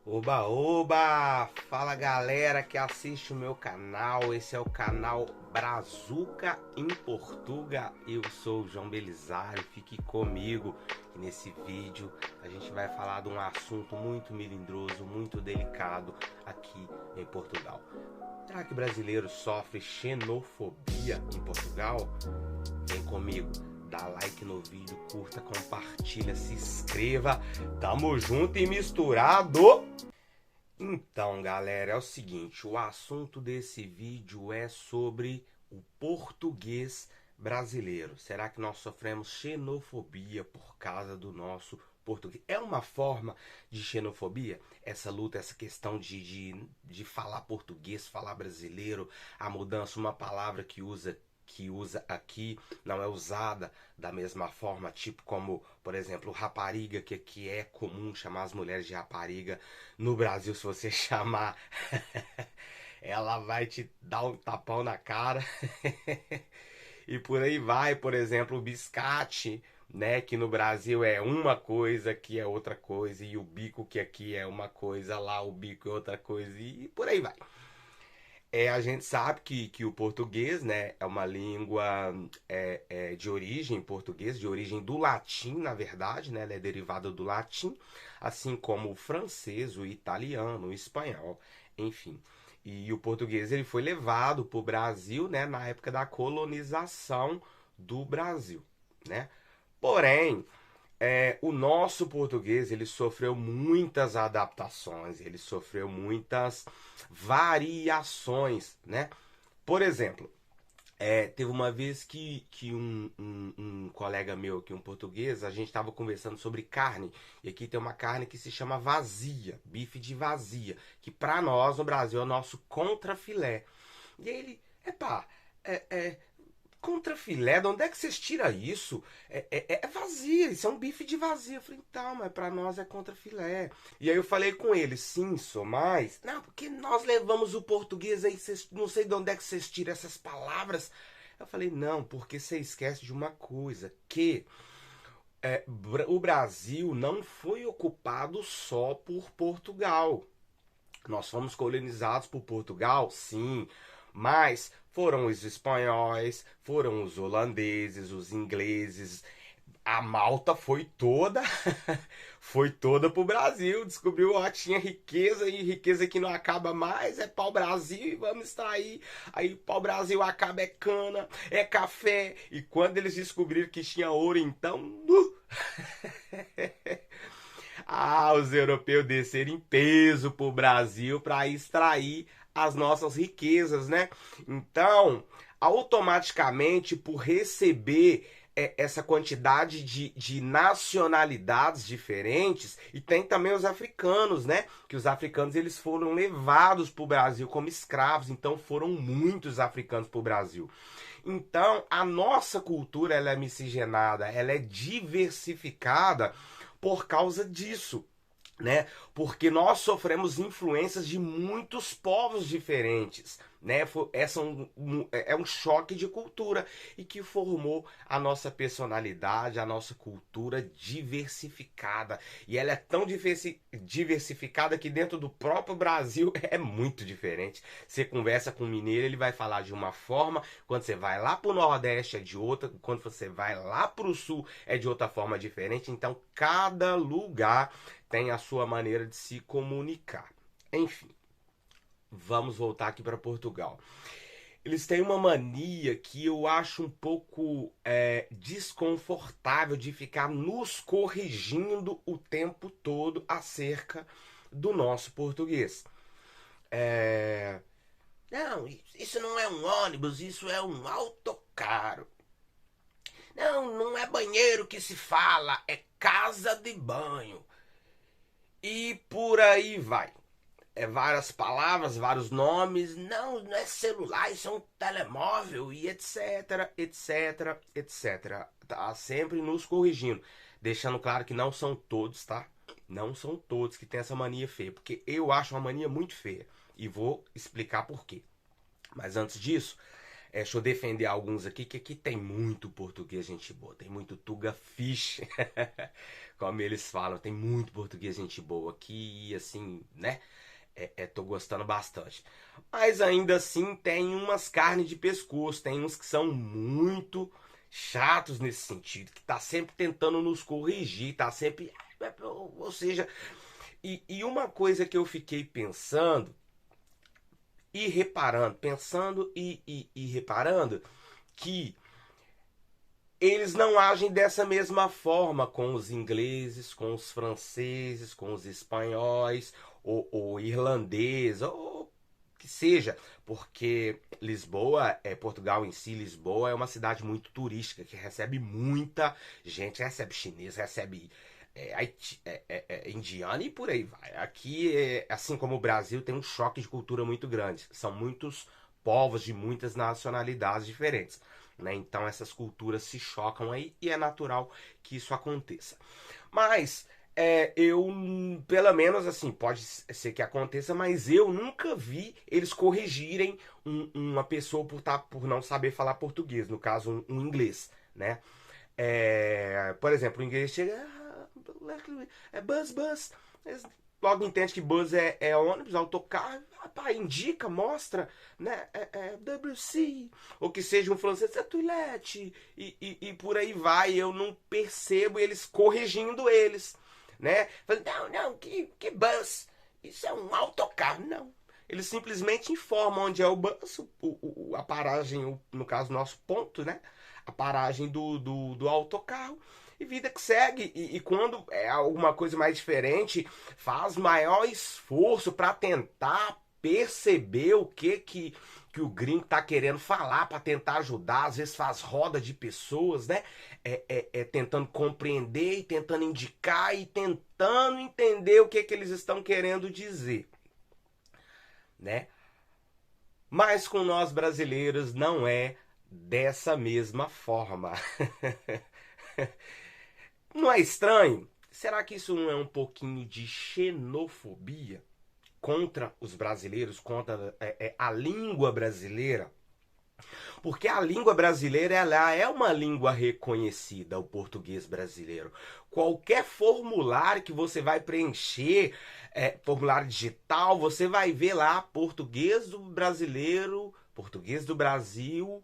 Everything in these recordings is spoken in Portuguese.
Oba, oba! Fala galera que assiste o meu canal. Esse é o canal Brazuca em Portuga. Eu sou o João Belisário. Fique comigo. E nesse vídeo a gente vai falar de um assunto muito melindroso, muito delicado aqui em Portugal. Será que brasileiro sofre xenofobia em Portugal? Vem comigo. Dá like no vídeo, curta, compartilha, se inscreva. Tamo junto e misturado. Então, galera, é o seguinte, o assunto desse vídeo é sobre o português brasileiro. Será que nós sofremos xenofobia por causa do nosso português? É uma forma de xenofobia? Essa luta, essa questão de falar português, falar brasileiro, a mudança, uma palavra que usa aqui não é usada da mesma forma, tipo como, por exemplo, rapariga, que aqui é comum chamar as mulheres de rapariga. No Brasil, se você chamar, ela vai te dar um tapão na cara. E por aí vai, por exemplo, o biscate, né, que no Brasil é uma coisa, que é outra coisa, e o bico que aqui é uma coisa, lá o bico é outra coisa, e por aí vai. A gente sabe que o português, né, é uma língua de origem português, de origem do latim, na verdade, né, ela é derivada do latim, assim como o francês, o italiano, o espanhol, enfim. E o português ele foi levado para o Brasil, né, na época da colonização do Brasil, né? Porém, o nosso português ele sofreu muitas adaptações, ele sofreu muitas variações, né? Por exemplo, teve uma vez que um colega meu aqui, um português, a gente estava conversando sobre carne, e aqui tem uma carne que se chama vazia, bife de vazia, que para nós no Brasil é o nosso contrafilé. E aí ele, epá, é, é, contrafilé, de onde é que vocês tiram isso? É vazia, isso é um bife de vazia. Eu falei, então, mas pra nós é contrafilé. E aí eu falei com ele, sim, sou mais. Não, porque nós levamos o português aí, não sei de onde é que vocês tiram essas palavras. Eu falei, não, porque você esquece de uma coisa, que o Brasil não foi ocupado só por Portugal. Nós fomos colonizados por Portugal, sim, mas foram os espanhóis, foram os holandeses, os ingleses. A Malta foi toda, foi toda pro Brasil, descobriu, ó, tinha riqueza e riqueza que não acaba mais, é pau Brasil e vamos extrair. Aí pau Brasil acaba é cana, é café. E quando eles descobriram que tinha ouro, então, os europeus desceram em peso pro Brasil para extrair as nossas riquezas, né? Então, automaticamente, por receber essa quantidade de nacionalidades diferentes, e tem também os africanos, né? Que os africanos eles foram levados para o Brasil como escravos, então foram muitos africanos para o Brasil. Então, a nossa cultura ela é miscigenada, ela é diversificada por causa disso, né? Porque nós sofremos influências de muitos povos diferentes, né? É um choque de cultura e que formou a nossa personalidade, a nossa cultura diversificada. E ela é tão diversificada que dentro do próprio Brasil é muito diferente. Você conversa com um mineiro, ele vai falar de uma forma, quando você vai lá para o Nordeste é de outra, quando você vai lá para o Sul é de outra forma diferente. Então, cada lugar tem a sua maneira de se comunicar. Enfim, vamos voltar aqui para Portugal. Eles têm uma mania que eu acho um pouco desconfortável de ficar nos corrigindo o tempo todo acerca do nosso português. É... Não, isso não é um ônibus, isso é um autocarro. Não, não é banheiro que se fala, é casa de banho. E por aí vai. Várias palavras, vários nomes. Não, não é celular, isso é um telemóvel e etc, etc, etc. Tá sempre nos corrigindo. Deixando claro que não são todos, tá? Não são todos que têm essa mania feia. Porque eu acho uma mania muito feia. E vou explicar por quê. Mas antes disso, Deixa eu defender alguns aqui, que aqui tem muito português gente boa, tem muito Tuga Fish, como eles falam, tem muito português gente boa aqui, assim, né? Tô gostando bastante. Mas ainda assim tem umas carnes de pescoço, tem uns que são muito chatos nesse sentido, que tá sempre tentando nos corrigir, tá sempre. Ou seja, e uma coisa que eu fiquei pensando e reparando, pensando e reparando, que eles não agem dessa mesma forma com os ingleses, com os franceses, com os espanhóis, ou irlandês, ou que seja, porque Lisboa, Portugal em si, Lisboa é uma cidade muito turística, que recebe muita gente, recebe chinês, recebe indiano e por aí vai. Aqui, assim como o Brasil, tem um choque de cultura muito grande. São muitos povos de muitas nacionalidades diferentes. Né? Então essas culturas se chocam aí e é natural que isso aconteça. Mas eu, pelo menos assim, pode ser que aconteça, mas eu nunca vi eles corrigirem uma pessoa por não saber falar português, no caso um inglês, né? Por exemplo, o inglês chega, bus, bus, logo entende que bus é ônibus, autocarro, indica, mostra, né? WC, ou que seja um francês, é toilette, e por aí vai. Eu não percebo eles corrigindo eles, né? Não, não, que bus? Isso é um autocarro, não. Eles simplesmente informam onde é o bus, a paragem, no caso, nosso ponto, né? A paragem do autocarro. E vida que segue. E quando é alguma coisa mais diferente, faz maior esforço para tentar perceber o que o gringo tá querendo falar, para tentar ajudar. Às vezes faz roda de pessoas, né? Tentando compreender e tentando indicar e tentando entender o que eles estão querendo dizer, né? Mas com nós brasileiros não é dessa mesma forma. Não é estranho? Será que isso não é um pouquinho de xenofobia contra os brasileiros, contra a língua brasileira? Porque a língua brasileira ela é uma língua reconhecida, o português brasileiro. Qualquer formulário que você vai preencher, formulário digital, você vai ver lá português do brasileiro, português do Brasil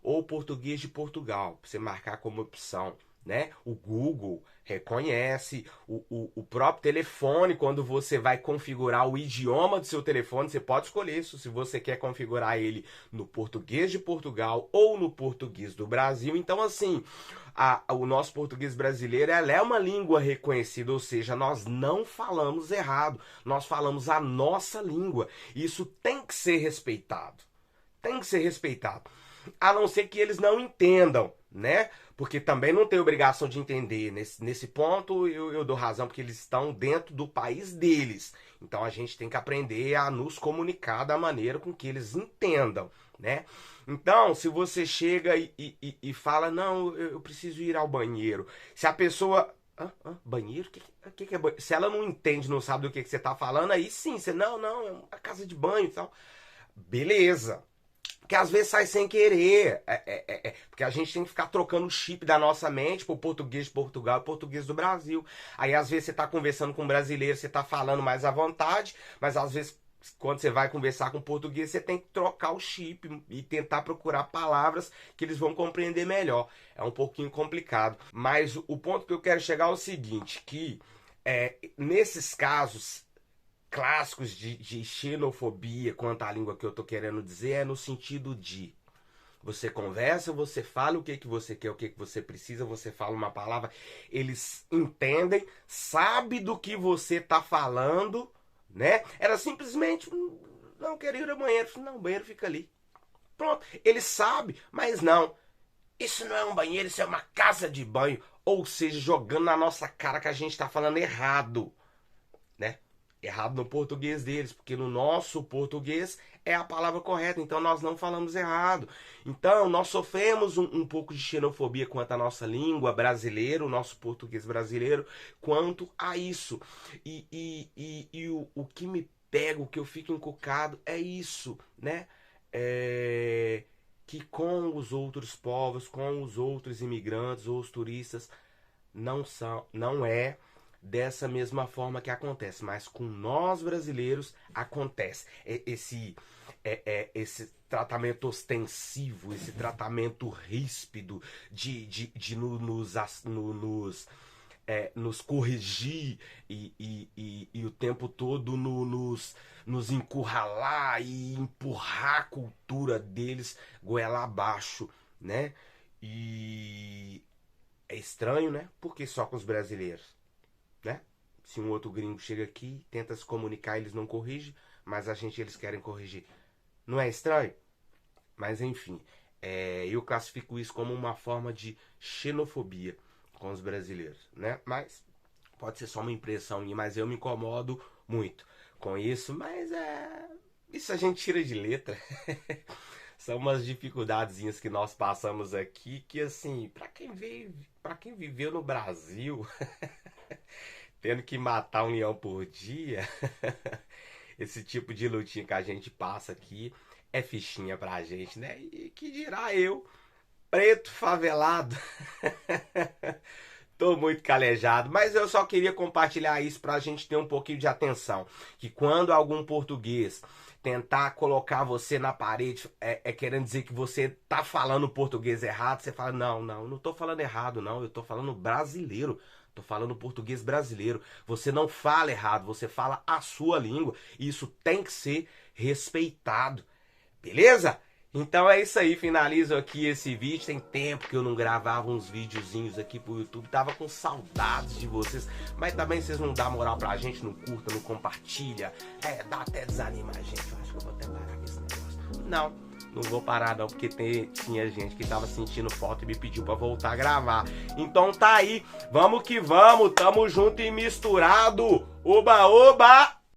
ou português de Portugal, para você marcar como opção. Né? O Google reconhece, o próprio telefone, quando você vai configurar o idioma do seu telefone, você pode escolher isso, se você quer configurar ele no português de Portugal ou no português do Brasil. Então, assim, o nosso português brasileiro ela é uma língua reconhecida, ou seja, nós não falamos errado, nós falamos a nossa língua. Isso tem que ser respeitado. Tem que ser respeitado. A não ser que eles não entendam, né? Porque também não tem obrigação de entender. Nesse ponto eu dou razão, porque eles estão dentro do país deles. Então a gente tem que aprender a nos comunicar da maneira com que eles entendam, né? Então, se você chega e fala, não, eu preciso ir ao banheiro. Se a pessoa. Banheiro? O que é banheiro? Se ela não entende, não sabe do que você está falando, aí sim, você, não, é uma casa de banho e tal. Beleza. Que às vezes sai sem querer. Porque a gente tem que ficar trocando o chip da nossa mente pro português de Portugal e português do Brasil. Aí às vezes você tá conversando com um brasileiro, você tá falando mais à vontade, mas às vezes quando você vai conversar com português, você tem que trocar o chip e tentar procurar palavras que eles vão compreender melhor. É um pouquinho complicado. Mas o ponto que eu quero chegar é o seguinte, que nesses casos clássicos de xenofobia quanto à língua que eu tô querendo dizer é no sentido de você conversa, você fala o que você quer, o que você precisa, você fala uma palavra, eles entendem, sabe do que você tá falando, né? Era simplesmente, não, quero ir ao banheiro. Não, o banheiro fica ali. Pronto, ele sabe, mas não. Isso não é um banheiro, isso é uma casa de banho. Ou seja, jogando na nossa cara que a gente tá falando errado, né? Errado no português deles, porque no nosso português é a palavra correta, então nós não falamos errado. Então nós sofremos um pouco de xenofobia quanto à nossa língua brasileira, o nosso português brasileiro, quanto a isso. E o que me pega, o que eu fico encucado é isso, né? que com os outros povos, com os outros imigrantes ou os turistas, não é dessa mesma forma que acontece, mas com nós brasileiros acontece. Esse tratamento ostensivo, esse tratamento ríspido de nos corrigir e o tempo todo nos encurralar e empurrar a cultura deles goela abaixo, né? E é estranho, né? Porque só com os brasileiros, né? Se um outro gringo chega aqui, tenta se comunicar, eles não corrigem, mas eles querem corrigir. Não é estranho? Mas enfim, eu classifico isso como uma forma de xenofobia com os brasileiros, né? Mas pode ser só uma impressão minha, mas eu me incomodo muito com isso, mas isso a gente tira de letra. São umas dificuldadezinhas que nós passamos aqui que, assim, para quem viveu no Brasil, tendo que matar um leão por dia, esse tipo de lutinha que a gente passa aqui é fichinha pra gente, né? E que dirá eu, preto favelado. Tô muito calejado, mas eu só queria compartilhar isso pra gente ter um pouquinho de atenção. Que quando algum português tentar colocar você na parede, querendo dizer que você tá falando português errado, você fala, não tô falando errado, não, eu tô falando brasileiro. Tô falando português brasileiro. Você não fala errado, você fala a sua língua. E isso tem que ser respeitado. Beleza? Então é isso aí, finalizo aqui esse vídeo. Tem tempo que eu não gravava uns videozinhos aqui pro YouTube. Tava com saudades de vocês. Mas também vocês não dão moral pra gente, não curta, não compartilha. Dá até desanima a gente. Eu acho que eu vou até parar com esse negócio. Não vou parar não, porque tinha gente que tava sentindo falta e me pediu pra voltar a gravar. Então tá aí, vamos que vamos, tamo junto e misturado. Oba, oba!